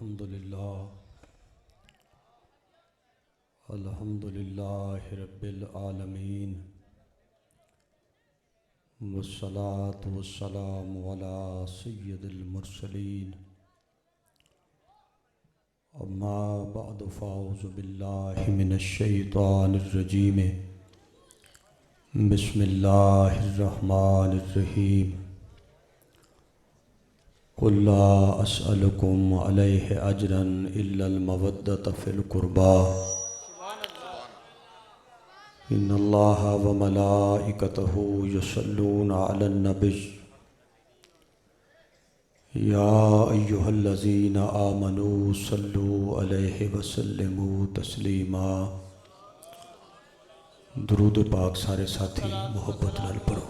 الحمد للہ رب العالمین والصلاة والسلام علی سید المرسلین اما بعد فاعوذ باللہ من الشیطان الرجیم بسم اللہ الرحمن الرحیم قل لا اسألکم علیہ اجرا الا المودۃ فی القربى ان اللہ وملائکتہ یصلون علی النبی یا ایہا الذین آمنوا صلوا علیہ وسلموا تسلیما۔ درود پاک سارے ساتھی محبت نال پڑھو۔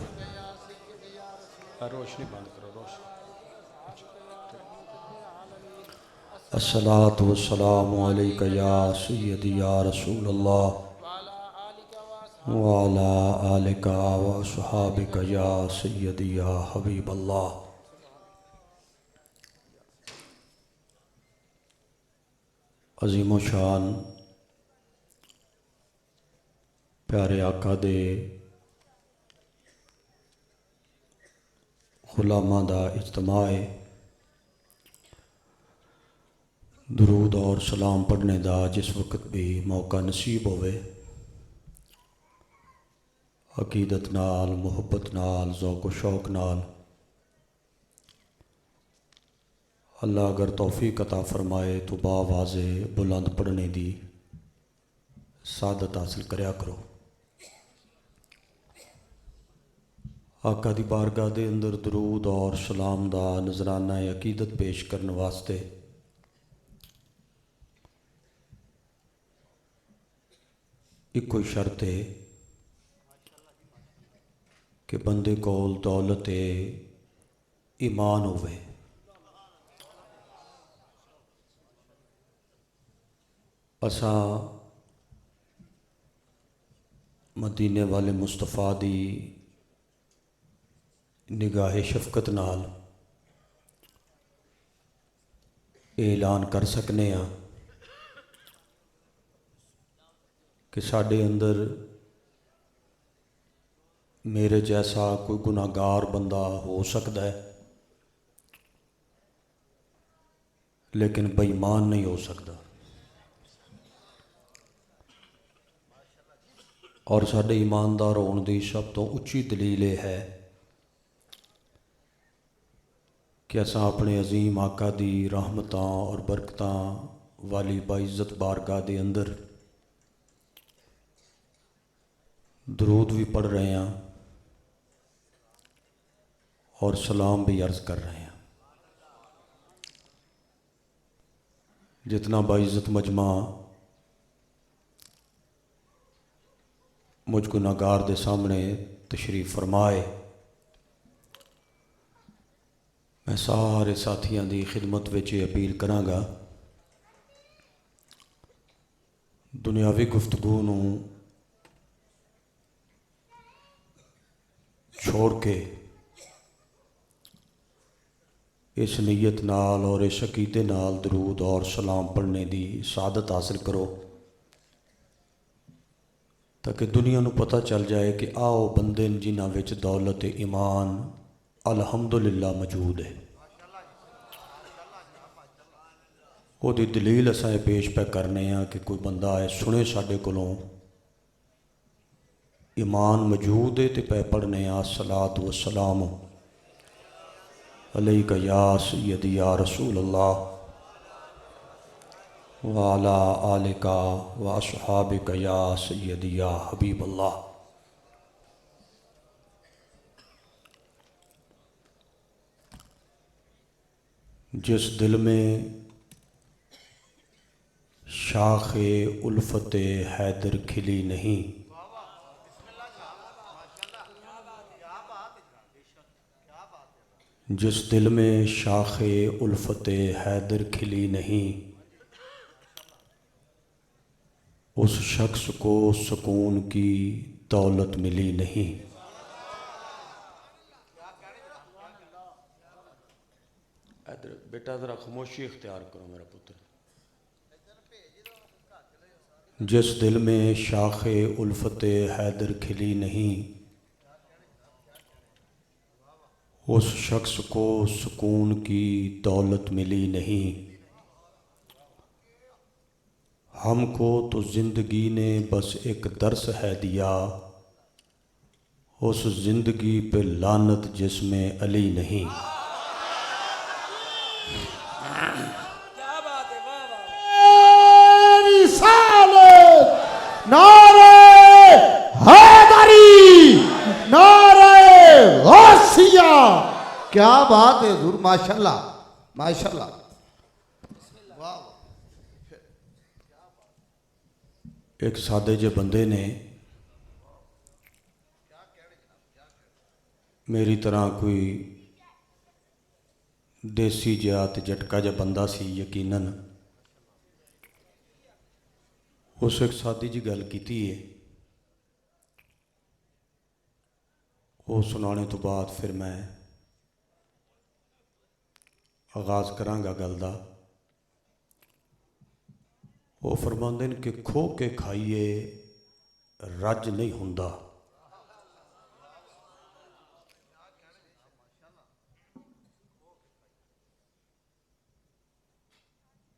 روشنی بند کرو، روشنی۔ الصلاۃ والسلام علیک یا سیدی یا رسول اللہ وعلی آلک واصحابک یا سیدی یا حبیب اللہ۔ عظیم و شان پیارے آقا دے غلاماں دا اجتماع ہے۔ درود اور سلام پڑھنے دا جس وقت بھی موقع نصیب ہوئے، عقیدت نال، محبت نال، ذوق و شوق نال اللہ اگر توفیق عطا فرمائے تو باواز بلند پڑھنے دی سعادت حاصل کریا کرو۔ آقا دی بارگاہ دے اندر درود اور سلام دا نذرانہ عقیدت پیش کرنے واسطے ایک کوئی شرط ہے کہ بندے کول دولت ایمان ہوئے۔ اساں مدینے والے مصطفیٰ دی نگاہ شفقت نال اعلان کر سکنے ہاں کہ ساڈے اندر میرے جیسا کوئی گناہگار بندہ ہو سکتا ہے لیکن بے ایمان نہیں ہو سکتا، اور ساڈے ایماندار ہون دی سب تو اچھی دلیل یہ ہے کہ اساں اپنے عظیم آقا دی رحمتاں اور برکتاں والی باعزت بارگاہ دے اندر درود بھی پڑھ رہے ہیں اور سلام بھی عرض کر رہے ہیں۔ جتنا باعزت مجمع مجھ گناہگار دے سامنے تشریف فرمائے، میں سارے ساتھیاں دی خدمت وچ اپیل کراں گا، دنیاوی گفتگو نوں چھوڑ کے اس نیت نال اور اس عقیدے نال درود اور سلام پڑھنے دی سعادت حاصل کرو تاکہ دنیا نو پتہ چل جائے کہ آؤ بندے جنہاں وچ دولت ایمان الحمدللہ موجود ہے۔ وہ دی دلیل اساں پیش پہ کرنے ہیں کہ کوئی بندہ ہے سنے ساڈے کولوں ایمان موجود ہے تے پہ پڑھنے ہیں الصلاۃ والسلام علیک یا سیدی یا رسول اللہ وعلی آلک واصحابک یا سیدی یا حبیب اللہ۔ جس دل میں شاخ الفت حیدر کھلی نہیں، جس دل میں شاخ الفت حیدر کھلی نہیں، اس شخص کو سکون کی دولت ملی نہیں۔ بیٹا ذرا خاموشی اختیار کرو میرا پتر. جس دل میں شاخ الفت حیدر کھلی نہیں، اس شخص کو سکون کی دولت ملی نہیں. ہم کو تو زندگی نے بس ایک درس ہے دیا، اس زندگی پہ لعنت جس میں علی نہیں. رسالت نعرہ حیدری، نعرہ غوثیہ. کیا بات ہے حضور، ماشاءاللہ ماشاءاللہ. ایک سادے جے بندے نے میری طرح کوئی دیسی جہا تے جٹکا جا بندہ سی یقیناً، اس ایک سادی جی گل کیتی ہے. وہ سنانے تو بعد پھر میں آغاز کرانگا گل دا. وہ فرماندے نے کہ کھو کے کھائیے رج نہیں ہوندا.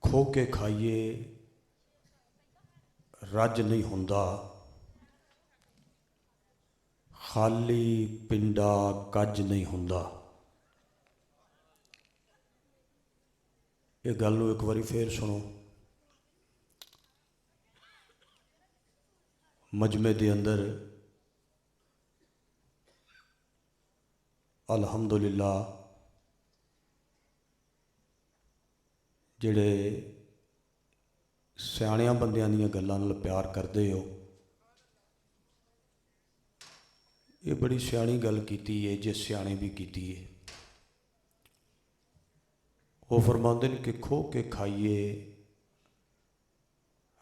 کھو کے کھائیے رج نہیں ہوندا، خالی پنڈا کج نہیں ہوندا. یہ گل ایک باری پھر سنو. مجمع دے اندر الحمدللہ جڑے سیاںیاں بندیاں دیاں گلاں نال پیار کردے ہو، یہ بڑی سیاںی گل کیتی ہے جس سیانے بھی کیتی ہے. وہ فرماندے نے کہ کھو کے کھائیے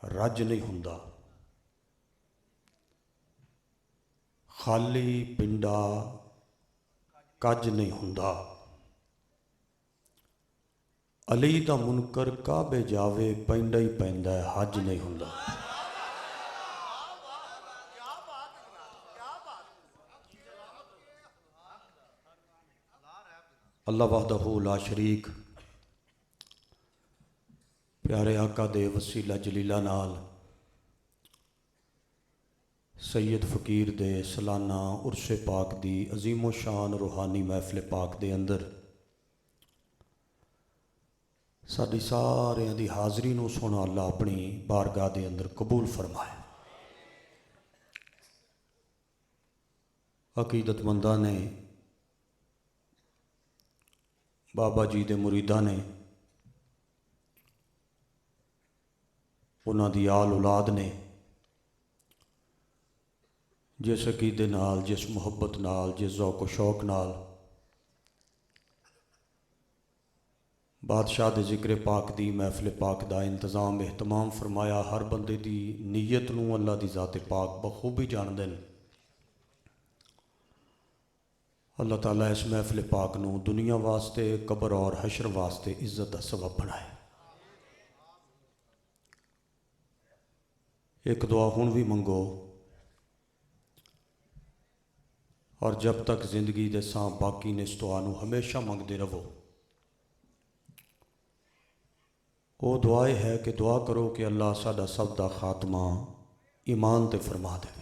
رج نہیں ہوندا، خالی پنڈا کج نہیں ہوندا. علی دا منکر کعبے جاوے پیندا ہی پیندا ہے، حج نہیں ہوندا. اللہ وحدہ لا شریک پیارے آقا دے وسیلہ جلیلہ نال سید فقیر دے سالانہ عرس پاک دی عظیم و شان روحانی محفل پاک دے اندر ساری ساریاں دی حاضری نو سونا اللہ اپنی بارگاہ دے اندر قبول فرمائے. عقیدت منداں نے، بابا جی دے مریداں نے، انہاں دی آل اولاد نے جس عقیدے نال، جس محبت نال، جس ذوق و شوق نال بادشاہ دے ذکر پاک دی محفل پاک دا انتظام اہتمام فرمایا، ہر بندے دی نیت نو اللہ دی ذات پاک بخوبی جان دین. اللہ تعالیٰ اس محفل پاک نو دنیا واسطے، قبر اور حشر واسطے عزت دا سبب بنائے. ایک دعا ہون بھی منگو، اور جب تک زندگی دے ساں باقی نے اس دعا نو ہمیشہ منگتے رہو. وہ دعا ہے کہ دعا کرو کہ اللہ ساڈا سب دا خاتمہ ایمان تے فرما دے.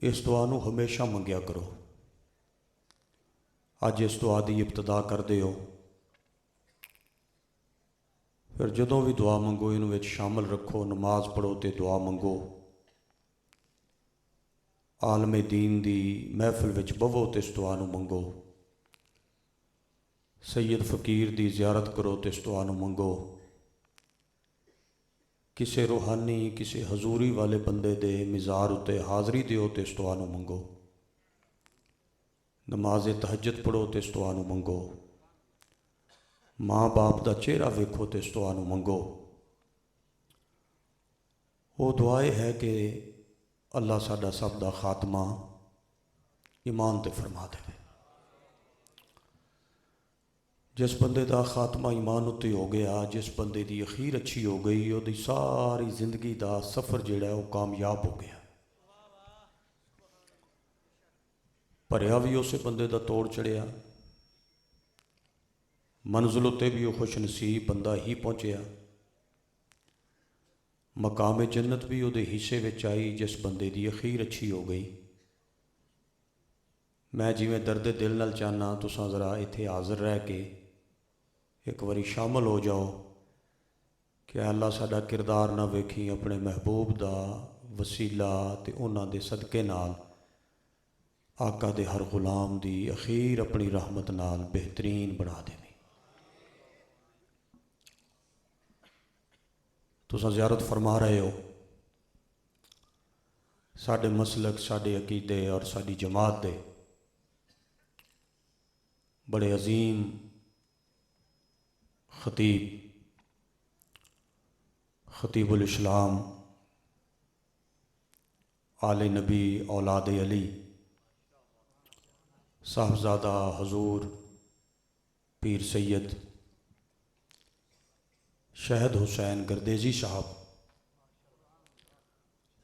اس دعا نو ہمیشہ منگیا کرو. اج اس دعا دی ابتدا کر دیو، پھر جدوں بھی دعا منگو انہوں وچ شامل رکھو. نماز پڑھو تے دعا منگو، عالم دین دی محفل وچ بہو تے اس دعا نو منگو، سید فقیر دی زیارت کرو تے اس دعا نو منگو، کسے روحانی کسے حضوری والے بندے دے مزار اتے حاضری دیو تے اس دعا نو منگو، نماز تہجد پڑھو تے اس دعا نو منگو، ماں باپ دا چہرہ ویکھو تے اس دعا نو منگو. وہ دعا ہے کہ اللہ ساڈا سب دا خاتمہ ایمان تے فرما دے. جس بندے دا خاتمہ ایمان اتنے ہو گیا، جس بندے دی اخیر اچھی ہو گئی، وہ دی ساری زندگی دا سفر جڑا ہے وہ کامیاب ہو گیا۔ بھریا بھی اسے بندے دا توڑ چڑھیا، منزل اتنے بھی وہ خوش نصیب بندہ ہی پہنچیا، مقام جنت بھی وہ حصے وچ آئی جس بندے دی اخیر اچھی ہو گئی۔ میں جویں درد دل نال چاہنا تساں ذرا اتنے حاضر رہ کے ایک واری شامل ہو جاؤ کہ اللہ ساڈا کردار نہ ویکھی، اپنے محبوب دا وسیلہ تے انہاں دے صدقے نال آقا دے ہر غلام دی اخیر اپنی رحمت نال بہترین بنا دے۔ تساں زیارت فرما رہے ہو، ساڈے مسلک، ساڈے عقیدے اور ساڈی جماعت دے بڑے عظیم خطیب الاسلام آل نبی اولاد علی صاحبزادہ حضور پیر سید شہد حسین گردیزی صاحب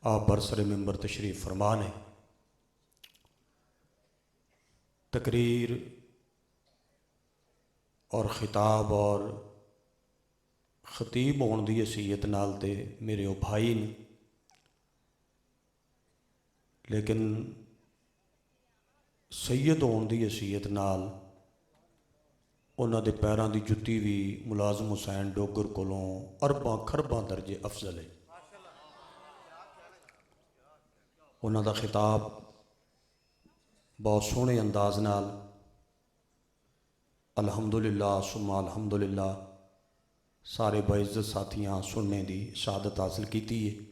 آپ برسر ممبر تشریف فرمان ہے۔ تقریر اور خطاب اور خطیب ہون دی حیثیت نال تے میرے وہ بھائی نے، لیکن سید ہون دی حیثیت نال انہاں دے پیراں دی جُتی بھی ملازم حسین ڈوگر کولوں ارباں کھرباں درجے افضل ہے۔ انہاں دا خطاب بہت سوہنے انداز نال الحمدللہ ثم الحمدللہ سارے باعزت ساتھیاں سننے دی سعادت حاصل کیتی ہے۔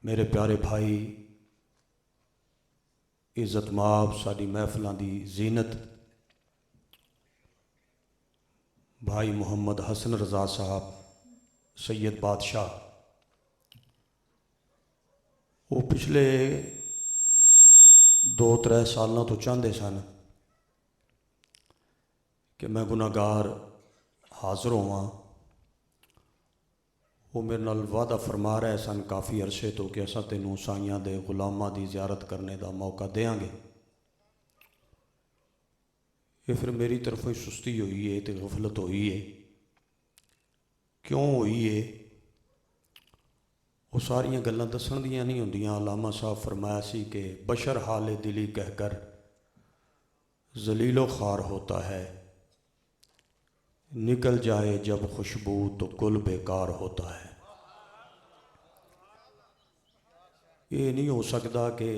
میرے پیارے بھائی، عزت مآب ساری محفلاں دی زینت بھائی محمد حسن رضا صاحب سید بادشاہ، وہ پچھلے 2-3 سالوں تو چاہتے سن کہ میں گناہگار حاضر ہواں۔ وہ میرے نال وعدہ فرما رہے سن کافی عرصے تو کہ اساں تینوں سائیاں دے غلاماں دی زیارت کرنے دا موقع دیاں گے۔ یہ پھر میری طرف ہی سستی ہوئی ہے تے غفلت ہوئی ہے۔ کیوں ہوئی ہے؟ وہ ساریاں گلاں دسن دیاں نہیں ہوندیاں۔ علامہ صاحب فرمایا سی کہ بشر حال دلی کہہ کر ذلیل و خوار ہوتا ہے، نکل جائے جب خوشبو تو گل بیکار ہوتا ہے۔ یہ نہیں ہو سکتا کہ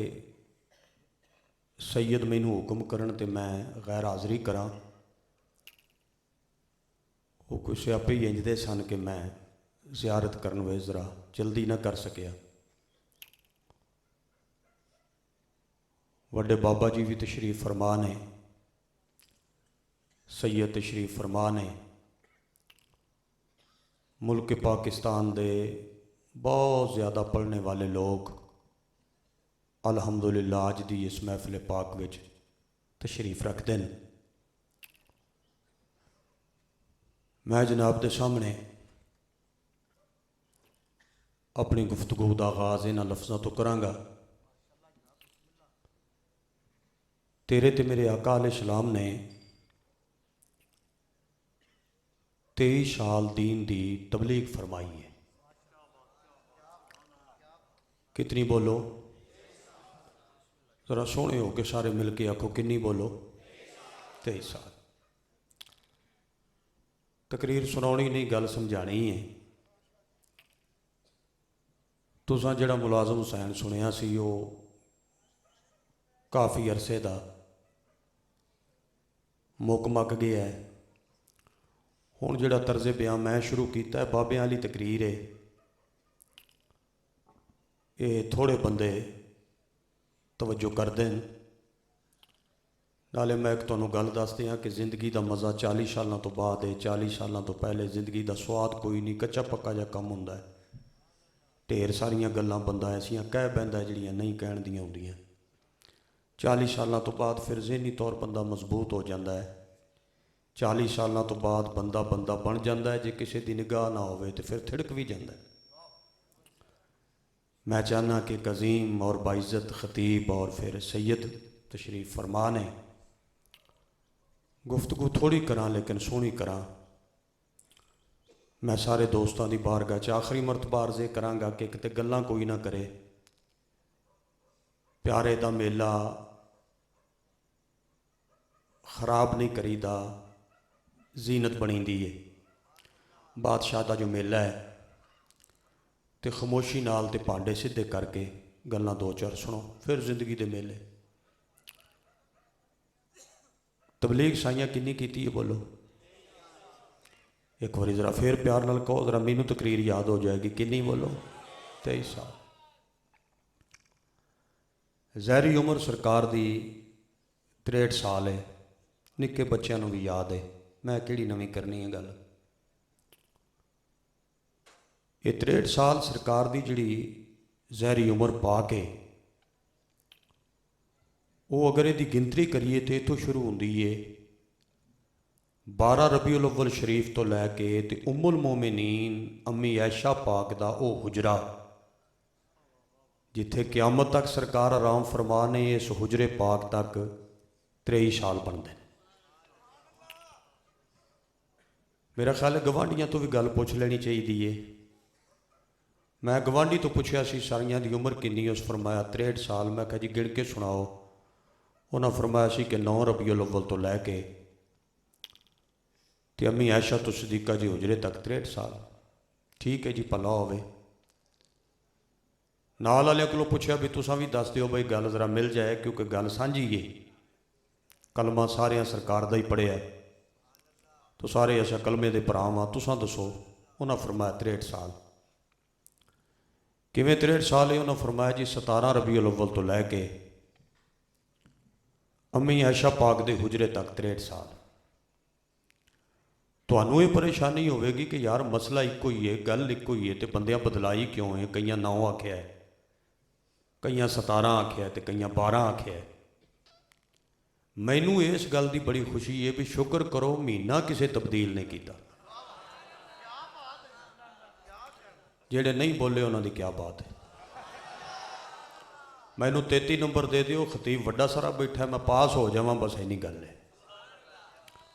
سید مینوں حکم کرن تے میں غیر حاضری کراں۔ وہ کوئی سیاپے ہی انجدے سن کہ میں زیارت کرن وے ذرا جلدی نہ کر سکیا۔ وڈے بابا جی بھی تشریف فرما نے، سید تشریف فرما نے، ملک پاکستان دے بہت زیادہ پڑھنے والے لوگ الحمدللہ اج دی اس محفل پاک وچ تشریف رکھتے ہیں۔ میں جناب دے سامنے اپنی گفتگو دا آغاز انہاں لفظاں تو کراں گا۔ تیرے تے میرے آقا علیہ السلام نے 23 سال دین دی تبلیغ فرمائی ہے۔ کتنی بولو؟ ذرا سونے ہو کے سارے مل کے آکھو کتنی بولو؟ 23 سال۔ تقریر سناؤنی نہیں، گل سمجھانی ہے۔ تساں جڑا ملازم حسین سنیا سی وہ کافی عرصے دا مک گیا ہے۔ ہن جڑا طرز بیان میں شروع کیتا ہے بابیاں والی تقریر ہے، یہ تھوڑے بندے توجہ کر دیں۔ نالے میں ایک تمہیں گل دس دیاں کہ زندگی دا مزہ 40 سالاں تو بعد ہے، 40 سالاں تو پہلے زندگی دا سواد کوئی نہیں، کچا پکا جا کم ہوندا ہے۔ ڈھیر ساریاں گلاں بندہ ایسیاں کہہ بیندا ہے جڑیاں نہیں کہن دیاں ہوندیاں۔ 40 ਸਾਲਾਂ ਤੋਂ ਬਾਅਦ ਫਿਰ ਜ਼ਿਹਨੀ ਤੌਰ ਬੰਦਾ ਮਜ਼ਬੂਤ ਹੋ ਜਾਂਦਾ ਹੈ। 40 ਸਾਲਾਂ ਤੋਂ ਬਾਅਦ ਬੰਦਾ ਬਣ ਜਾਂਦਾ ਹੈ। ਜੇ ਕਿਸੇ ਦੀ ਨਿਗਾਹ ਨਾ ਹੋਵੇ ਤਾਂ ਫਿਰ ਥਿੜਕ ਵੀ ਜਾਂਦਾ ਹੈ। मैं चाहना कि अज़ीम और बाइज़्ज़त ख़तीब और फिर सैयद तशरीफ़ फरमा ने गुफ्तगू थोड़ी करा लेकिन सोहनी करा। मैं सारे दोस्तों की बारगाह च आखिरी मरतबा अर्ज़े करांगा कि किते गल्लां कोई ना करे। प्यारे दा मेला खराब नहीं करीदा, जीनत बनीदी है। बादशाह का जो मेला है तो खामोशी नाल ते भांडे सीधे करके गल्लां दो चार सुनो, फिर जिंदगी दे मेले। तबलीग साइयां किन्नी कीती है बोलो? एक बार जरा फिर प्यार नाल कहो, जरा मैनू तकरीर याद हो जाएगी। किन्नी बोलो? 23 साल। ज़हरी उम्र सरकार दी 63 साल है। निक्के बच्चों नूं भी याद है। मैं किहड़ी नवीं करनी है गल। ये 63 साल सरकार की जिहड़ी ज़हरी उम्र पा के वो अगर इसकी गिनती करिए तो इतों शुरू होंदी है 12 रबीउल अव्वल शरीफ तो लैके ते उम्मुल मोमिनीन अम्मी ऐशा पाक दा वो हुजरा जिथे क्यामत तक सरकार आराम फरमा ने, इस हुजरे पाक तक 23 साल बनते। मेरा ख्याल है गवांढियां तो भी गल पुछ लेनी चाहिए है। मैं गवांढी तो पूछा सी सारियां दी उम्र किन्नी, उस फरमाया 63 साल। मैं कहा जी गिण के सुनाओ। उन्हें फरमाया सी कि 9 रबीउल अव्वल तो लैके ते अम्मी ऐशा तो सदीका जी हुजरे तक 63 साल। ठीक है जी, भला होवे। नाल वाले को पूछा भी तुसां भी दस दिओ बई गल जरा मिल जाए, क्योंकि गल सांझी है। कलमा सारियां सरकार दा ही पढ़िया तो सारे असा कलमे दे भरा वां, तुसां दसो। उन्हें फरमाया 63 साल। किवें 63 साल है? उन्होंने फरमाया जी 17 रबीउल अव्वल तो लैके अम्मी ऐशा पाक दे हुजरे तक 63 साल। तुहानूं ये परेशानी होगी कि यार मसला इको ही है, गल इको ही है, तो बंदियां बदलाई क्यों है? कईयां 9 आख्या है, कईयां 17 आख्या है, तो कईयां 12 आख्या है। मैनू इस गल की बड़ी खुशी है भी शुक्र करो महीना किसी तब्दील नहीं किया। जेड़े नहीं बोले उन्होंने क्या बात है। मैनू 33 नंबर दे दिओ, खतीब वड्डा सारा बैठा, मैं पास हो जावां, बस इन्नी गल है।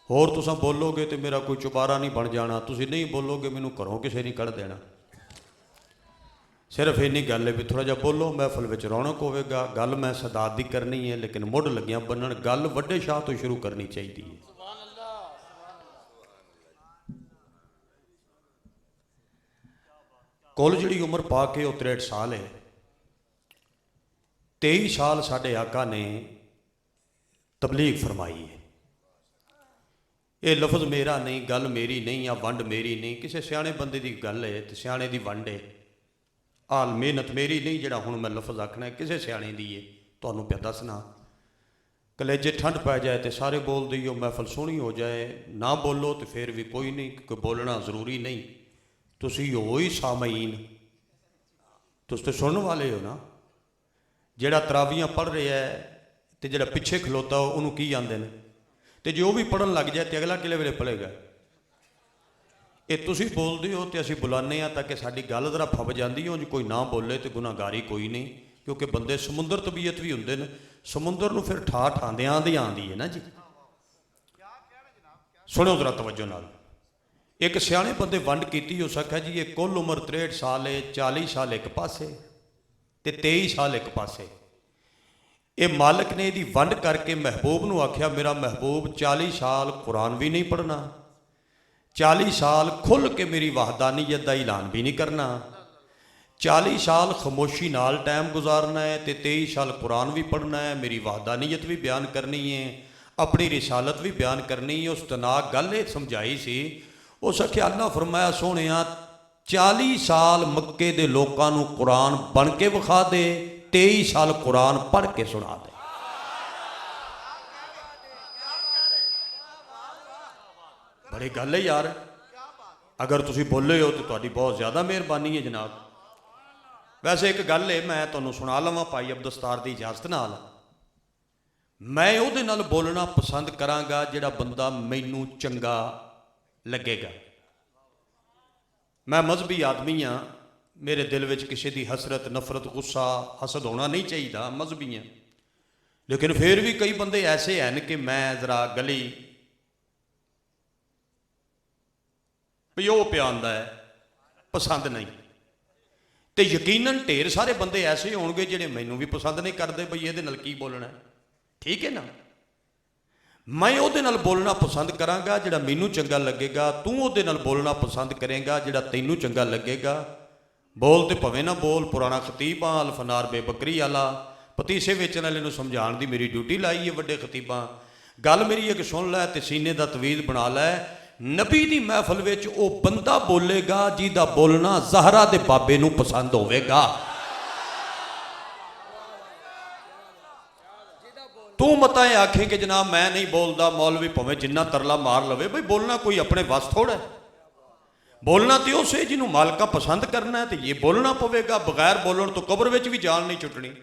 होर तुसां बोलोगे तो मेरा कोई चुबारा नहीं बन जाना, तुसीं नहीं बोलोगे मैनू घरों किसी नहीं कढ़ देना। सिर्फ इन्नी गल है भी थोड़ा जिहा बोलो, महफल विच रौनक होवेगा। गल मैं सदात दी करनी है, लेकिन मुढ़ लग्गियां बन्नण गल वड्डे शाह तो शुरू करनी चाहिए है। कुल जिहड़ी उम्र पा के वो 63 साल है। 23 साल साडे आका ने तबलीग फरमाई है। ये लफज मेरा नहीं, गल मेरी नहीं, या वंड मेरी नहीं, किसी सियाणे बंदे की गल है तो सियाणे की वंड है। आल मेहनत मेरी नहीं, जिहड़ा हुण मैं लफज आखना है किसी सियाणे दी है। तुहानूं पिया दसना कलेजे ठंड पै जाए तो सारे बोल दिओ, महफल सोहनी हो जाए, ना बोलो तो फिर भी कोई नहीं, क्योंकि बोलना जरूरी नहीं। तुसी हो ही सामईन, तुस तो सुनने वाले हो ना। जिहड़ा तरावियां पढ़ रहा है तो जिहड़ा पिछे खलोता हो उन्होंने की आंदे ने, तो जो भी पढ़न लग जाए तो अगला किले वेले पढ़ेगा। ये तुसी बोलते हो तो असीं बुलाने ताकि साडी गल जरा फब जाती हो। कोई ना बोले तो गुनाहगारी कोई नहीं, क्योंकि बंदे समुंदर तबीयत भी होंदे ने। समुंदर नूं फिर ठा ठांदियां दी आंदी है ना जी। सुनो जरा तवज्जो नाल। एक सियाणे बंदे वंड कीती, हो सका जी ये कुल उम्र 63 साल है, 40 साल एक पासे ते 23 साल एक पासे। ये मालिक ने यदी वंड करके महबूब नूं आख्या, मेरा महबूब 40 साल कुरान भी नहीं पढ़ना, 40 साल खुल के मेरी वहदानीयत का ऐलान भी नहीं करना, 40 साल खामोशी नाल टाइम गुजारना है, तो 23 साल कुरान भी पढ़ना है, मेरी वहदानीयत भी बयान करनी है, अपनी रिसालत भी बयान करनी है। उस तनाक गल ये समझाई सी। उस आख्या अल्लाह फरमाया सोहणिया 40 साल मक्के दे लोकां नूं कुरान बन के विखा दे, 23 साल कुरान पढ़ के सुना दे। बड़ी गल है यार। अगर तुसी बोले हो तो तुहाडी बहुत ज़्यादा मेहरबानी है जनाब। वैसे एक गल है मैं तुहानूं सुना लवां भाई अब्दुल सत्तार दी इजाजत नाल। ਮੈਂ ਉਹਦੇ ਨਾਲ ਬੋਲਣਾ ਪਸੰਦ ਕਰਾਂਗਾ ਜਿਹੜਾ ਬੰਦਾ ਮੈਨੂੰ ਚੰਗਾ ਲੱਗੇਗਾ। ਮੈਂ ਮਜ਼ਹਬੀ ਆਦਮੀ ਹਾਂ, ਮੇਰੇ ਦਿਲ ਵਿੱਚ ਕਿਸੇ ਦੀ ਹਸਰਤ, ਨਫ਼ਰਤ, ਗੁੱਸਾ, ਹਸਦ ਹੋਣਾ ਨਹੀਂ ਚਾਹੀਦਾ, ਮਜ਼ਹਬੀ ਹਾਂ। ਲੇਕਿਨ ਫਿਰ ਵੀ ਕਈ ਬੰਦੇ ਐਸੇ ਹਨ ਕਿ ਮੈਂ ਜ਼ਰਾ ਗਲੀ ਪਿਓ ਪਿਆਉਂਦਾ ਹੈ, ਪਸੰਦ ਨਹੀਂ। ਤੇ ਯਕੀਨਨ ਢੇਰ ਸਾਰੇ ਬੰਦੇ ਐਸੇ ਹੋਣਗੇ ਜਿਹੜੇ ਮੈਨੂੰ ਵੀ ਪਸੰਦ ਨਹੀਂ ਕਰਦੇ, ਬਈ ਇਹਦੇ ਨਾਲ ਕੀ ਬੋਲਣਾ, ਠੀਕ ਹੈ ਨਾ। ਮੈਂ ਉਹਦੇ ਨਾਲ ਬੋਲਣਾ ਪਸੰਦ ਕਰਾਂਗਾ ਜਿਹੜਾ ਮੈਨੂੰ ਚੰਗਾ ਲੱਗੇਗਾ, ਤੂੰ ਉਹਦੇ ਨਾਲ ਬੋਲਣਾ ਪਸੰਦ ਕਰੇਗਾ ਜਿਹੜਾ ਤੈਨੂੰ ਚੰਗਾ ਲੱਗੇਗਾ। ਬੋਲ ਤੇ ਭਵੇਂ ਨਾ ਬੋਲ, ਪੁਰਾਣਾ ਖਤੀਬਾਂ ਅਲਫਨਾਰ ਬੇਬਕਰੀ ਵਾਲਾ, ਪਤੀਸੇ ਵੇਚਣ ਵਾਲੇ ਨੂੰ ਸਮਝਾਉਣ ਦੀ ਮੇਰੀ ਡਿਊਟੀ ਲਾਈ ਹੈ ਵੱਡੇ ਖਤੀਬਾਂ। ਗੱਲ ਮੇਰੀ ਇੱਕ ਸੁਣ ਲੈ ਤੇ ਸੀਨੇ ਦਾ ਤਵੀਜ਼ ਬਣਾ ਲੈ। ਨਬੀ ਦੀ ਮਹਿਫਲ ਵਿੱਚ ਉਹ ਬੰਦਾ ਬੋਲੇਗਾ ਜਿਹਦਾ ਬੋਲਣਾ ਜ਼ਹਰਾ ਦੇ ਬਾਬੇ ਨੂੰ ਪਸੰਦ ਹੋਵੇਗਾ। ਤੂੰ ਮਤਾਂ ਇਹ ਆਖੇ ਕਿ ਜਨਾਬ ਮੈਂ ਨਹੀਂ ਬੋਲਦਾ, ਮੌਲਵੀ ਭਾਵੇਂ ਜਿੰਨਾ ਤਰਲਾ ਮਾਰ ਲਵੇ, ਬਈ ਬੋਲਣਾ ਕੋਈ ਆਪਣੇ ਵੱਸ ਥੋੜਾ। ਬੋਲਣਾ ਤੇ ਉਸੇ ਜਿਹਨੂੰ ਮਾਲਕਾਂ ਪਸੰਦ ਕਰਨਾ, ਤੇ ਇਹ ਬੋਲਣਾ ਪਵੇਗਾ। ਬਗੈਰ ਬੋਲਣ ਤੋਂ ਕਬਰ ਵਿੱਚ ਵੀ ਜਾਨ ਨਹੀਂ ਛੁੱਟਣੀ।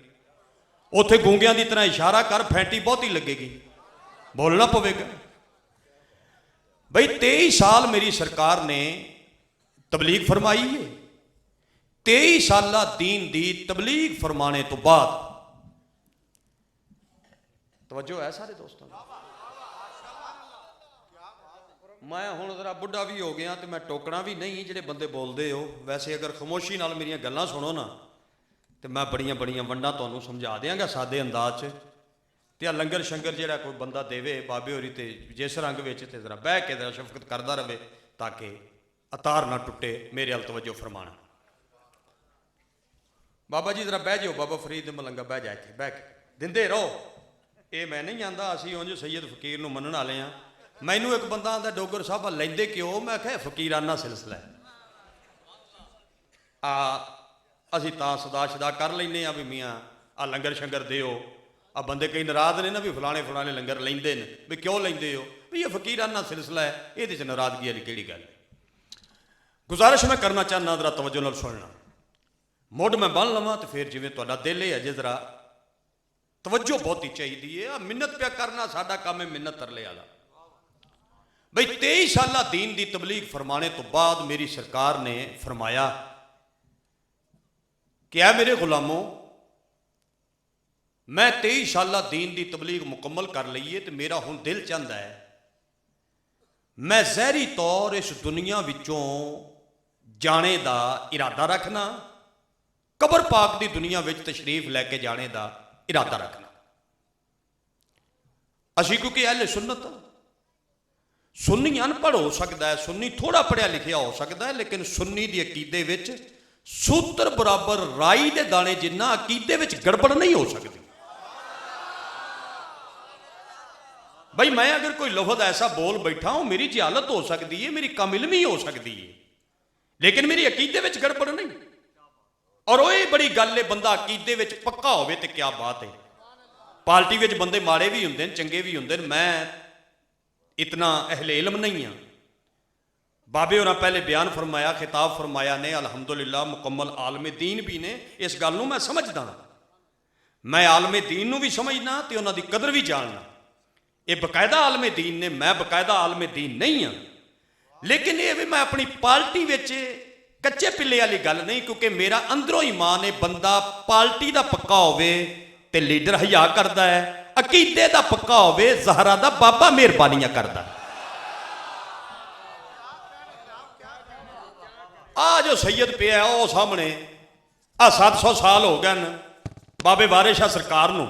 ਉੱਥੇ ਗੂੰਗਿਆਂ ਦੀ ਤਰ੍ਹਾਂ ਇਸ਼ਾਰਾ ਕਰ, ਫੈਂਟੀ ਬਹੁਤੀ ਲੱਗੇਗੀ, ਬੋਲਣਾ ਪਵੇਗਾ। ਬਈ 23 ਸਾਲ ਮੇਰੀ ਸਰਕਾਰ ਨੇ ਤਬਲੀਗ ਫਰਮਾਈ ਹੈ। 23 ਸਾਲਾ ਦੀਨ ਦੀ ਤਬਲੀਗ ਫਰਮਾਣੇ ਤੋਂ ਬਾਅਦ, ਤਵੱਜੋ ਹੈ ਸਾਰੇ ਦੋਸਤਾਂ ਨੂੰ, ਮੈਂ ਹੁਣ ਜ਼ਰਾ ਬੁੱਢਾ ਵੀ ਹੋ ਗਿਆ ਤੇ ਮੈਂ ਟੋਕਣਾ ਵੀ ਨਹੀਂ ਜਿਹੜੇ ਬੰਦੇ ਬੋਲਦੇ ਹੋ। ਵੈਸੇ ਅਗਰ ਖਾਮੋਸ਼ੀ ਨਾਲ ਮੇਰੀਆਂ ਗੱਲਾਂ ਸੁਣੋ ਨਾ ਤੇ ਮੈਂ ਬੜੀਆਂ ਬੜੀਆਂ ਵੰਡਾਂ ਤੁਹਾਨੂੰ ਸਮਝਾ ਦਿਆਂਗਾ ਸਾਦੇ ਅੰਦਾਜ਼ 'ਚ। ਤੇ ਆ ਲੰਗਰ ਸ਼ੰਗਰ ਜਿਹੜਾ ਕੋਈ ਬੰਦਾ ਦੇਵੇ ਬਾਬੇ ਹੋਰੀ, ਤੇ ਜਿਸ ਰੰਗ ਵਿੱਚ, ਤੇ ਜ਼ਰਾ ਬਹਿ ਕੇ ਜ਼ਰਾ ਸ਼ਫਕਤ ਕਰਦਾ ਰਹੇ ਤਾਂ ਕਿ ਅਤਾਰ ਨਾ ਟੁੱਟੇ। ਮੇਰੇ ਵੱਲ ਤਵੱਜੋ ਫਰਮਾਣਾ। ਬਾਬਾ ਜੀ ਜ਼ਰਾ ਬਹਿ ਜਾਓ, ਬਾਬਾ ਫਰੀਦ ਮਲੰਗਾ ਬਹਿ ਜਾ, ਇੱਥੇ ਬਹਿ ਕੇ ਦਿੰਦੇ ਰਹੋ। ਇਹ ਮੈਂ ਨਹੀਂ ਆਂਦਾ, ਅਸੀਂ ਉਂਝ ਸੈਯਦ ਫਕੀਰ ਨੂੰ ਮੰਨਣ ਵਾਲੇ ਹਾਂ। ਮੈਨੂੰ ਇੱਕ ਬੰਦਾ ਆਂਦਾ ਡੋਗਰ ਸਾਹਿਬ ਲੈਂਦੇ ਕਿਉਂ? ਮੈਂ ਕਿਹਾ ਫਕੀਰਾਨਾ ਸਿਲਸਿਲਾ ਅਸੀਂ ਤਾਂ ਸਦਾ ਕਰ ਲੈਂਦੇ ਹਾਂ ਵੀ ਮੀਆਂ ਆ ਲੰਗਰ ਸ਼ੰਗਰ ਦਿਓ। ਆ ਬੰਦੇ ਕਈ ਨਾਰਾਜ਼ ਨੇ ਨਾ ਵੀ ਫਲਾਣੇ ਫਲਾਣੇ ਲੰਗਰ ਲੈਂਦੇ ਨੇ, ਵੀ ਕਿਉਂ ਲੈਂਦੇ ਹੋ? ਵੀ ਇਹ ਫਕੀਰਾਨਾ ਸਿਲਸਿਲਾ ਹੈ, ਇਹਦੇ 'ਚ ਨਾਰਾਜ਼ਗੀ ਵਾਲੀ ਕਿਹੜੀ ਗੱਲ। ਗੁਜ਼ਾਰਿਸ਼ ਮੈਂ ਕਰਨਾ ਚਾਹੁੰਦਾ, ਜ਼ਰਾ ਤਵੱਜੋ ਨਾਲ ਸੁਣਨਾ। ਮੁੱਢ ਮੈਂ ਬੰਨ ਲਵਾਂ ਤੇ ਫਿਰ ਜਿਵੇਂ ਤੁਹਾਡਾ ਦਿਲ ਹੈ ਅਜੇ ਜ਼ਰਾ ਤਵੱਜੋ ਬਹੁਤੀ ਚਾਹੀਦੀ ਹੈ। ਮਿੰਨਤ ਪਿਆ ਕਰਨਾ ਸਾਡਾ ਕੰਮ ਹੈ, ਮਿੰਨਤ ਤਰਲੇ ਵਾਲਾ। ਬਈ 23 ਸਾਲਾ ਦੀਨ ਦੀ ਤਬਲੀਗ ਫਰਮਾਣੇ ਤੋਂ ਬਾਅਦ ਮੇਰੀ ਸਰਕਾਰ ਨੇ ਫਰਮਾਇਆ ਕਿ ਐ ਮੇਰੇ ਗੁਲਾਮੋ, ਮੈਂ 23 ਸਾਲਾ ਦੀਨ ਦੀ ਤਬਲੀਗ ਮੁਕੰਮਲ ਕਰ ਲਈਏ ਤੇ ਮੇਰਾ ਹੁਣ ਦਿਲ ਚਾਹੁੰਦਾ ਹੈ ਮੈਂ ਜ਼ਹਿਰੀ ਤੌਰ ਇਸ ਦੁਨੀਆ ਵਿੱਚੋਂ ਜਾਣੇ ਦਾ ਇਰਾਦਾ ਰੱਖਣਾ, ਕਬਰ ਪਾਕ ਦੀ ਦੁਨੀਆ ਵਿੱਚ ਤਸ਼ਰੀਫ ਲੈ ਕੇ ਜਾਣੇ ਦਾ ਇਰਾਦਾ ਰੱਖਣਾ। ਅਸੀਂ ਕਿਉਂਕਿ ਅਹਿਲੇ ਸੁन्नत, ਸੁन्नी ਅਨਪੜ੍ਹ ਹੋ ਸਕਦਾ ਹੈ, ਸੁन्नी ਥੋੜਾ ਪੜ੍ਹਿਆ ਲਿਖਿਆ ਹੋ ਸਕਦਾ ਹੈ, ਲੇਕਿਨ ਸੁन्नी ਦੀ ਅਕੀਦੇ ਵਿੱਚ ਸੂਤਰ ਬਰਾਬਰ ਰਾਈ ਦੇ ਦਾਣੇ ਜਿੰਨਾ ਅਕੀਦੇ ਵਿੱਚ ਗੜਬੜ ਨਹੀਂ ਹੋ ਸਕਦੀ। ਬਈ ਮੈਂ ਅਗਰ ਕੋਈ ਲਫ਼ਜ਼ ਐਸਾ ਬੋਲ ਬੈਠਾ ਹੂੰ, ਮੇਰੀ ਜਹਾਲਤ ਹੋ ਸਕਦੀ ਹੈ, ਮੇਰੀ ਕਮ ਇਲਮੀ ਹੋ ਸਕਦੀ ਹੈ, ਲੇਕਿਨ ਮੇਰੀ ਅਕੀਦੇ ਵਿੱਚ ਗੜਬੜ ਨਹੀਂ। ਔਰ ਉਹ ਇਹ ਬੜੀ ਗੱਲ ਹੈ, ਬੰਦਾ ਅਕੀਦੇ ਵਿੱਚ ਪੱਕਾ ਹੋਵੇ ਤੇ ਕਿਆ ਬਾਤ ਹੈ। ਪਾਰਟੀ ਵਿੱਚ ਬੰਦੇ ਮਾੜੇ ਵੀ ਹੁੰਦੇ ਨੇ, ਚੰਗੇ ਵੀ ਹੁੰਦੇ ਨੇ। ਮੈਂ ਇਤਨਾ ਅਹਿਲੇ ਇਲਮ ਨਹੀਂ ਹਾਂ। ਬਾਬੇ ਹੋਰਾਂ ਪਹਿਲੇ ਬਿਆਨ ਫਰਮਾਇਆ, ਖਿਤਾਬ ਫਰਮਾਇਆ ਨੇ, ਅਲਹਮਦੁਲਿल्लाह ਮੁਕੰਮਲ ਆਲਮੇ ਦੀਨ ਵੀ ਨੇ। ਇਸ ਗੱਲ ਨੂੰ ਮੈਂ ਸਮਝਦਾ, ਮੈਂ ਆਲਮੇ ਦੀਨ ਨੂੰ ਵੀ ਸਮਝਣਾ ਤੇ ਉਹਨਾਂ ਦੀ ਕਦਰ ਵੀ ਜਾਣਨਾ। ਇਹ ਬਕਾਇਦਾ ਆਲਮੇ ਦੀਨ ਨੇ, ਮੈਂ ਬਕਾਇਦਾ ਆਲਮੇ ਦੀਨ ਨਹੀਂ ਹਾਂ। ਲੇਕਿਨ ਇਹ ਵੀ ਮੈਂ ਆਪਣੀ ਪਾਰਟੀ ਵਿੱਚ ਕੱਚੇ ਪਿੱਲੇ ਵਾਲੀ ਗੱਲ ਨਹੀਂ, ਕਿਉਂਕਿ ਮੇਰਾ ਅੰਦਰੋਂ ਈਮਾਨ ਹੈ ਬੰਦਾ ਪਾਰਟੀ ਦਾ ਪੱਕਾ ਹੋਵੇ ਤੇ ਲੀਡਰ ਹਯਾ ਕਰਦਾ ਹੈ, ਅਕੀਦੇ ਦਾ ਪੱਕਾ ਹੋਵੇ ਜ਼ਹਰਾ ਦਾ ਬਾਬਾ ਮਿਹਰਬਾਨੀਆਂ ਕਰਦਾ। ਆ ਜੋ ਸੈਯਦ ਪਿਆ ਉਹ ਸਾਹਮਣੇ, ਆ 700 ਸਾਲ ਹੋ ਗਏ ਨੇ ਬਾਬੇ ਵਾਰਿਸ ਸ਼ਾਹ ਸਰਕਾਰ ਨੂੰ।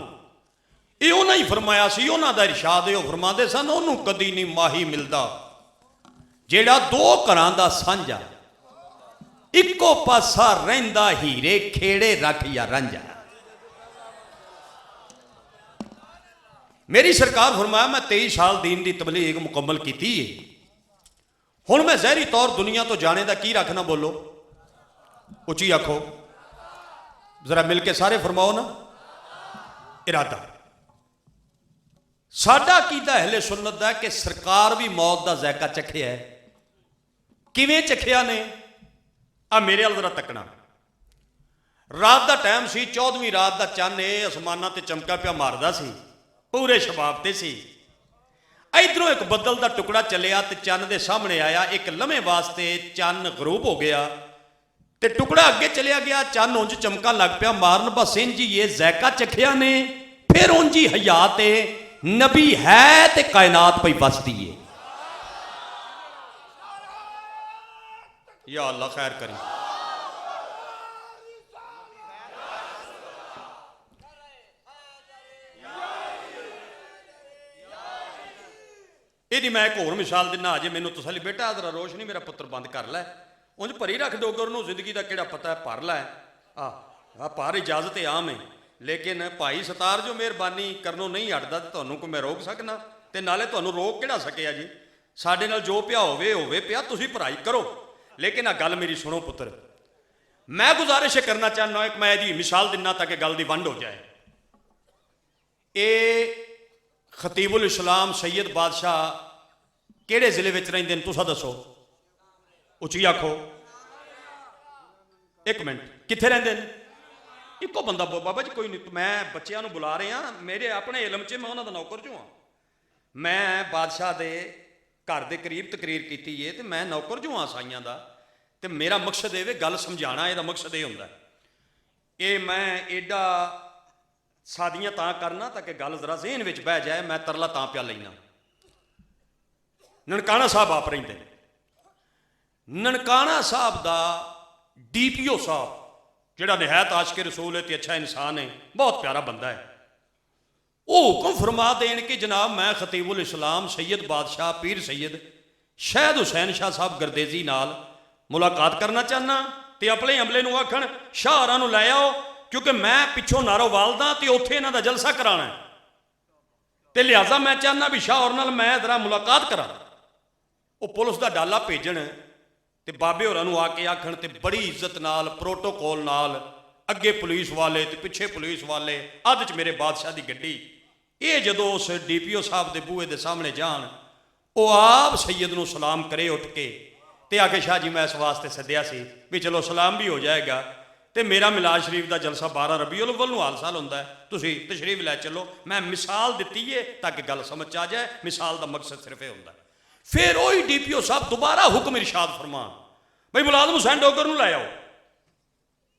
ਇਹ ਉਹਨਾਂ ਹੀ ਫਰਮਾਇਆ ਸੀ, ਉਹਨਾਂ ਦਾ ਇਰਸ਼ਾਦ ਹੈ। ਉਹ ਫਰਮਾਉਂਦੇ ਸਨ, ਉਹਨੂੰ ਕਦੀ ਨਹੀਂ ਮਾਹੀ ਮਿਲਦਾ ਜਿਹੜਾ ਦੋ ਘਰਾਂ ਦਾ ਸਾਂਝਾ, ਇੱਕੋ ਪਾਸਾ ਰਹਿੰਦਾ ਹੀਰੇ ਖੇੜੇ ਰੱਖ ਜਾਂ ਰਾਂਝਾ। ਮੇਰੀ ਸਰਕਾਰ ਫਰਮਾਇਆ ਮੈਂ 23 ਸਾਲ ਦੀਨ ਦੀ ਤਬਲੀਗ ਮੁਕੰਮਲ ਕੀਤੀ ਹੈ। ਹੁਣ ਮੈਂ ਜ਼ਹਿਰੀ ਤੌਰ ਦੁਨੀਆ ਤੋਂ ਜਾਣੇ ਦਾ ਕੀ ਰੱਖਣਾ? ਬੋਲੋ ਉੱਚੀ ਆਖੋ ਜ਼ਰਾ, ਮਿਲ ਕੇ ਸਾਰੇ ਫਰਮਾਓ ਨਾ। ਇਰਾਦਾ ਸਾਡਾ ਅਕੀਦਾ ਅਹਿਲੇ ਸੁन्नत ਦਾ ਕਿ ਸਰਕਾਰ ਵੀ ਮੌਤ ਦਾ ਜ਼ਾਇਕਾ ਚੱਖਿਆ ਹੈ। ਕਿਵੇਂ ਚੱਖਿਆ ਨੇ? ਆ ਮੇਰੇ ਵੱਲ ਜ਼ਰਾ ਤੱਕਣਾ। ਰਾਤ ਦਾ ਟਾਈਮ ਸੀ, 14ਵੀਂ ਰਾਤ ਦਾ ਚੰਨ ਇਹ ਅਸਮਾਨਾਂ ਤੇ ਚਮਕਾ ਪਿਆ ਮਾਰਦਾ ਸੀ। ਪੂਰੇ ਸ਼ਬਾਬ ਤੇ ਸੀ। ਇਧਰੋਂ ਇੱਕ ਬੱਦਲ ਦਾ ਟੁਕੜਾ ਚੱਲਿਆ ਤੇ ਚੰਨ ਦੇ ਸਾਹਮਣੇ ਆਇਆ। ਇੱਕ ਲਮੇ ਵਾਸਤੇ ਚੰਨ ਗਰੂਬ ਹੋ ਗਿਆ ਤੇ ਟੁਕੜਾ ਅੱਗੇ ਚਲਿਆ ਗਿਆ। ਚੰਨ ਉਂਝ ਚਮਕਣ ਲੱਗ ਪਿਆ ਮਾਰਨ। ਬਸ ਇੰਝ ਹੀ ਇਹ ਜ਼ੈਕਾ ਚੱਖਿਆ ਨੇ। ਫਿਰ ਉਂਝ ਹੀ ਹਯਾਤ ਨਬੀ ਹੈ ਤੇ ਕਾਇਨਾਤ ਪਈ ਵਸਦੀ ਏ। या अल्लाह खैर करी। ਇਹਦੀ मैं एक होर मिसाल दिना अजे मैनू तसली। बेटा जरा रोशनी मेरा पुत्र बंद कर लै। उंज भरी रख डोगर नूं जिंदगी का किहड़ा पता है, भर लै। आ भर इजाजत आम है, लेकिन भाई सतार जो मेहरबानी करनों नहीं हटदा ते तुहानूं कोई मैं रोक सकना? ते नाले तुहानूं रोक किहड़ा सकिया जी? साडे नाल जो पिया होवे पिया, तुसीं पढ़ाई करो। लेकिन आ गल मेरी सुनो पुत्र, मैं गुजारिश करना चाहना, एक मैं यदि मिसाल दिना ताकि गल की वंड हो जाए। ये खतीबुल इस्लाम सैयद बादशाह किहड़े जिले में रहिंदे ने तुसां दसो? उची आखो। एक मिनट, कित्थे रहिंदे ने? इको बंदा बाबा जी कोई नहीं। मैं बच्चों को बुला रहा, मेरे अपने इलम च मैं उन्होंने नौकर जो हाँ। मैं बादशाह दे घर के करीब तकरीर की है तो मैं नौकर जो हाँ साइयां का। तो मेरा मकसद ये गल समझाना, यदा मकसद ये होंदा ये मैं एडा सादियां तां करना ताकि गल जरा ज़हन विच बह जाए। मैं तरला तां पिया लेना। ननकाना साहब आप रहिंदे, ननकाना साहब दा DPO साहब जिहड़ा निहायत आशिक रसूल है तो अच्छा इंसान है, बहुत प्यारा बंदा है। वो हुक्म फरमा देन कि जनाब मैं खतीबुल इस्लाम सैयद बादशाह पीर सैयद शहद हुसैन शाह साहब गर्देजी नाल मुलाकात करना चाहना। तो अपने अमले नूं आखण शाह होरां नूं लै आओ, क्योंकि मैं पिछों नारोवाल दा ते उत्थे इन्हां दा जलसा कराना है। तो लिहाजा मैं चाहना भी शाह होर नाल मैं जरा मुलाकात करा। वो पुलिस का डाला भेजण ते बाबे होरां नूं आके आखण ते बड़ी इज्जत नाल प्रोटोकॉल नाल अगे पुलिस वाले ते पिछे पुलिस वाले, अध च मेरे बादशाह की गड्डी। ये जदों उस DPO साहब के बूहे के सामने जान, वो आप सैयद नूं सलाम करे उठ के ते आके शाह जी मैं इस वास्ते सद्या सी भी चलो सलाम भी हो जाएगा। तो मेरा मिलाद शरीफ का जलसा 12 रबीउल अव्वल नूं हाल साल होंदा है, तुसीं तशरीफ लै चलो। मैं मिसाल दित्ती है ताकि गल समझ आ जाए। मिसाल का मकसद सिर्फ ये होंदा। फिर वही DPO साहब दोबारा हुक्म इरशाद फरमान बई मुलाज़िम हुसैन डोगर नूं लै आओ।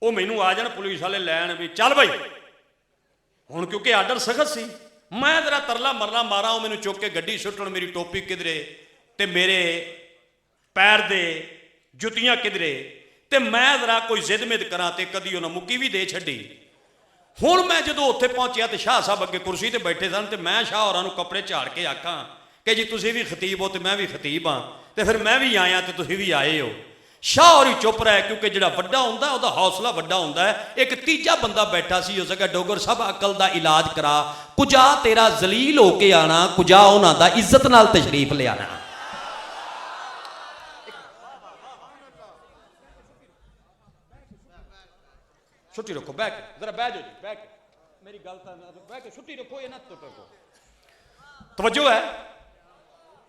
वो मैनू आ जान पुलिस वाले लैन भी चल बई हुण, क्योंकि आर्डर सख्त सी। मैं जरा तरला मरला मारा, वो मैनू चुक के गड्डी सुट्टण, मेरी टोपी किधरे ते मेरे पैर दे जुतियां किधरे, ते मैं जरा कोई जिद मिद करा ते कदी उन्हें मुक्की भी दे छड्डी। हुण मैं जदों उत्थे पहुंचिया तो शाह साहब अगे कुर्सी ते बैठे सन, ते मैं शाह होरां नूं कपड़े झाड़ के आखां कि जी तुसीं भी खतीब हो तो मैं भी खतीब हाँ, तो फिर मैं भी आया तो तुसीं भी आए हो। शाह होरी चुप रहे, क्योंकि जिहड़ा वड्डा हुंदा उहदा हौसला वड्डा हुंदा है। एक तीजा बंदा बैठा सी उस जगह, डोगर साहब अकल दा इलाज करा, कुजा तेरा जलील होके आना, कुजा उन्हां दा इज्जत नाल तशरीफ ले आना। छुट्टी रखो, बैठ जरा बैठ जाओ जी, बैठ मेरी गल बैठ के छुट्टी रखो, ये ना तो तवज्जो है।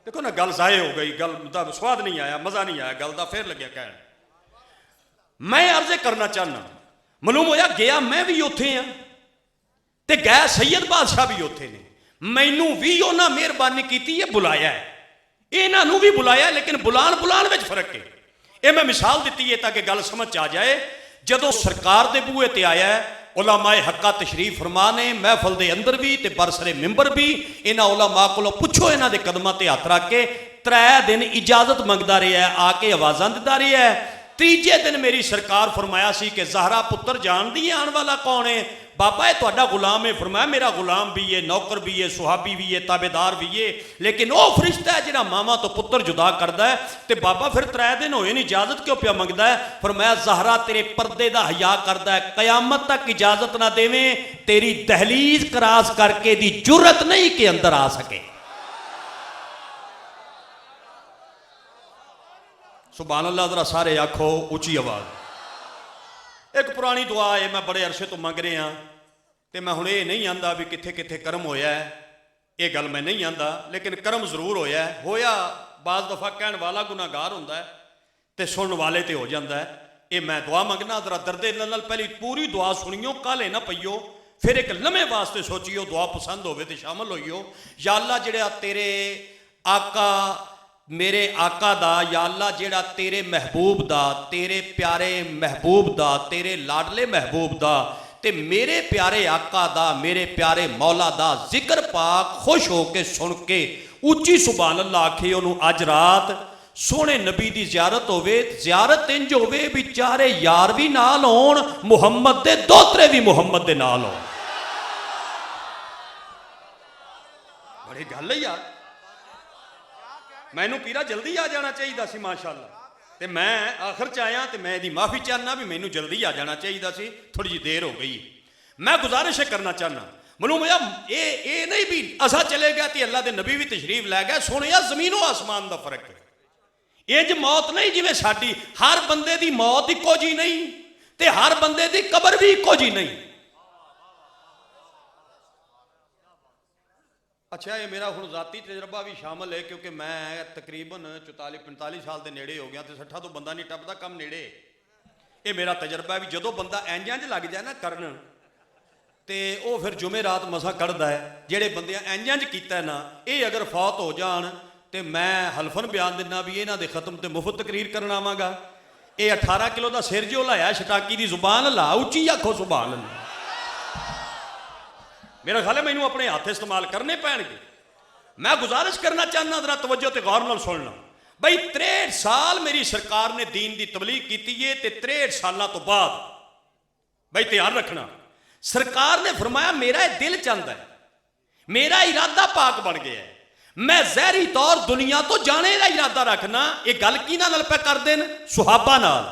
देखो ना गल जाए हो गई, गल का स्वाद नहीं आया, मजा नहीं आया गल का। फिर लगे कहन मैं अर्जे करना चाहना, मालूम होया गया मैं भी उत्थे हाँ ते गए सैयद बादशाह भी उत्थे ने। मैनू भी उन्हें मेहरबानी की है, बुलाया है, इन्हों भी बुलाया, लेकिन बुलाण विच फर्क है। ये मैं मिसाल दी है ताकि गल समझ आ जाए। जदों सरकार दे बूहे ते आया उलमाए हक्का तशरीफ फरमा ने, महफल दे अंदर भी ते बरसरे मिंबर भी। इन्हां उलमा कोलों पुछो, इन्हां दे कदमां ते हथ रख के 3 दिन इजाजत मंगदा रहा है, आके आवाज़ां दिंदा रहा है। तीजे दिन मेरी सरकार फरमाया सी कि ज़हरा पुत्र जानदी है आने वाला कौन है? बाबा ये तुहाडा गुलाम है। फरमाया मेरा गुलाम भी है, नौकर भी है, सुहाबी भी है, ताबेदार भी है, लेकिन वह फरिश्ता है जिहड़ा मावां तो पुत्र जुदा करदा है। ते बाबा फिर 3 दिन होए नहीं, इजाजत क्यों पिया मंगदा है? फरमाया ज़हरा तेरे पर्दे दा हया करदा है, कयामत तक इजाजत ना देवें, तेरी दहलीज क्रॉस करके दी जुर्रत नहीं कि अंदर आ सके। सुभान अल्लाह, जरा सारे आखो उची आवाज। एक पुरानी दुआ है, मैं बड़े अरसे तो मंग रहा, तो मैं हुण ये नहीं आंदा भी कित्थे कित्थे कर्म होया है, ये गल मैं नहीं आंदा, लेकिन कर्म जरूर होया है। होया बाज़ दफ़ा कहण वाला गुनाहगार हुंदा है ते सुनने वाले ते हो जाता है। ये मैं दुआ मंगना, जरा दर्दे दिल नाल पहली पूरी दुआ सुनियो, काले ना पईयो, फिर एक लम्हे वास्ते सोचियो, दुआ पसंद होवे तो शामिल होइयो। या अल्लाह जिहड़ा तेरे आका, मेरे आका दा, या अल्लाह जिहड़ा तेरे महबूब दा, तेरे प्यारे महबूब दा, तेरे लाडले महबूब दा ते मेरे प्यारे आका दा, मेरे प्यारे मौला दा जिक्र पाक खुश हो के सुन के उच्ची सुभान अल्लाह आखे उन्होंने अज रात सोहने नबी की जियारत होवे। जियारत इंज होवे भी चारे यार भी नाल होण, मुहम्मद दे दोतरे भी मुहम्मद दे नाल होण। बड़ी गल है यार, मैनू पीरा जल्दी आ जाना चाहिए सी माशाअल्लाह, ते मैं आखिर च आया तो मैं दी माफ़ी चाहना भी मैनू जल्दी आ जाना चाहिए सी, थोड़ी जी देर हो गई। मैं गुजारिश करना चाहना मनु भैया, ये नहीं भी असा चले गया तो अल्लाह के नबी भी तशरीफ लै गया। सुनिया जमीनों आसमान का फर्क है। इंज मौत नहीं जिवें साडी, हर बंदे की मौत इको जी नहीं ते हर बंदे की कबर भी इको जी नहीं। अच्छा, ये मेरा हुण जाती तजर्बा भी शामिल है, क्योंकि मैं तकरीबन 44-45 साल के नेड़े हो गया, तो 60 तो बंदा नहीं टपदा, कम नेड़े। ये मेरा तजर्बा भी जदों बंदा इंज लग जाए ना करन, तो वह फिर जुमेरात मसा कढ़दा है। जेड़े बंदे इंज कीता ना, ये अगर फौत हो जान तो मैं हलफन बयान दिना भी इन्हां दे खत्म ते मुफ्त तकरीर करन आवांगा। ये 18 किलो का सिर जो लाया शटाकी की, जुबान ला उच्ची आखो सुभान अल्लाह। मेरा ख्याल है मैनू अपने हथ इस्तेमाल करने पैणगे। मैं गुजारिश करना चाहना, जरा तवज्जो ते गौर नाल सुनना बई। 63 साल मेरी सरकार ने दीन की तबलीग की है, तो 63 सालों तो बाद बई ध्यान रखना, सरकार ने फरमाया मेरा दिल चाहता है, मेरा इरादा पाक बन गया है, मैं जहरी तौर दुनिया तो जाने का इरादा रखना। ये गल किहनां नाल पे कर देन? सुहाबा नाल।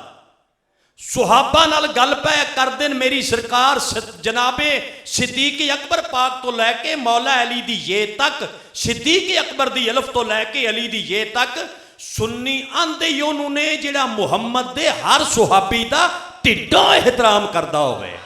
सुहाबा नाल गल पै कर देन मेरी सरकार जनाबे सिद्दीक अकबर पाक तो लैके मौला अली दी ये तक, सिद्दीक अकबर दी अलफ तो लैके अली दी ये तक। सुन्नी आंदे ही उन्होंने जिहड़ा मुहम्मद दे हर सुहाबी दा ढिड्डों एहतराम करदा होवे।